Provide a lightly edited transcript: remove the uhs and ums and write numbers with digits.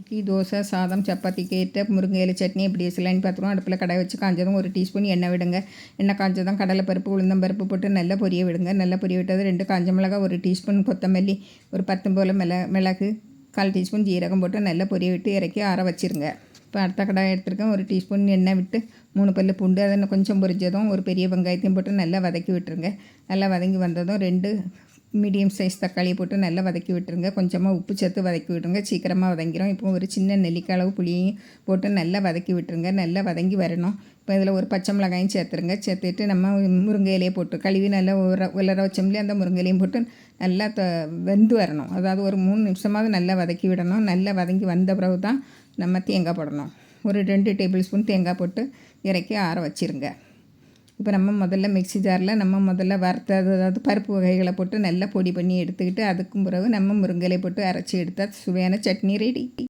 இட்லி, தோசை, சாதம், சப்பாத்திக்கு ஏற்ற முருங்கை இலை சட்னி எப்படி செய்யலாம்னு பார்த்துருவோம். அடுப்பில் கடாய் வச்சு காஞ்சதும் 1 டீஸ்பூன் எண்ணெய் விடுங்க. எண்ணெய் காஞ்சதும் கடலைப்பருப்பு, உளுந்தம்பருப்பு போட்டு நல்லா பொரிய விடுங்க. நல்லா பொரிய விட்டது 2 காஞ்ச மிளகாய், 1 டீஸ்பூன் கொத்தமல்லி, ஒரு 10 போல் மிளகு, 1/4 டீஸ்பூன் ஜீரகம் போட்டு நல்லா பொரிய விட்டு இறக்கி ஆற வச்சுருங்க. இப்போ அடுத்த கடாய் எடுத்துருக்கேன். 1 டீஸ்பூன் எண்ணெய் விட்டு 3 பல்லு பூண்டு, அதை கொஞ்சம் பொரிஞ்சதும் ஒரு பெரிய வெங்காயத்தையும் போட்டு நல்லா வதக்கி விட்டுருங்க. நல்லா வதங்கி வந்ததும் 2 மீடியம் சைஸ் தக்காளியை போட்டு நல்லா வதக்கி விட்டுருங்க. கொஞ்சமாக உப்பு சேர்த்து வதக்கி விட்டுருங்க. சீக்கிரமாக வதங்கிடும். இப்போ ஒரு சின்ன நெல்லிக்காய் அளவு புளியையும் போட்டு நல்லா வதக்கி விட்டுருங்க. நல்லா வதங்கி வரணும். இப்போ இதில் ஒரு பச்சை மிளகாயும் சேர்த்துருங்க. சேர்த்துட்டு நம்ம முருங்கை இலையை போட்டு கழுவி நல்லா உலர வச்சோம்லேயே அந்த முருங்கை இலையும் போட்டு நல்லா வெந்து வரணும். அதாவது ஒரு 3 நிமிஷமாவது நல்லா வதக்கி விடணும். நல்லா வதங்கி வந்த பிறகு தான் நம்ம தேங்காய் போடணும். ஒரு 2 டேபிள் ஸ்பூன் தேங்காய் போட்டு இறக்கி ஆற வச்சுருங்க. இப்போ நம்ம முதல்ல மிக்ஸி ஜாரில் முதல்ல வறுத்தது, அதாவது பருப்பு வகைகளை போட்டு நல்லா பொடி பண்ணி எடுத்துக்கிட்டு அதுக்கும் பிறகு நம்ம முருங்கை இலை போட்டு அரைச்சி எடுத்தால் சுவையான சட்னி ரெடி.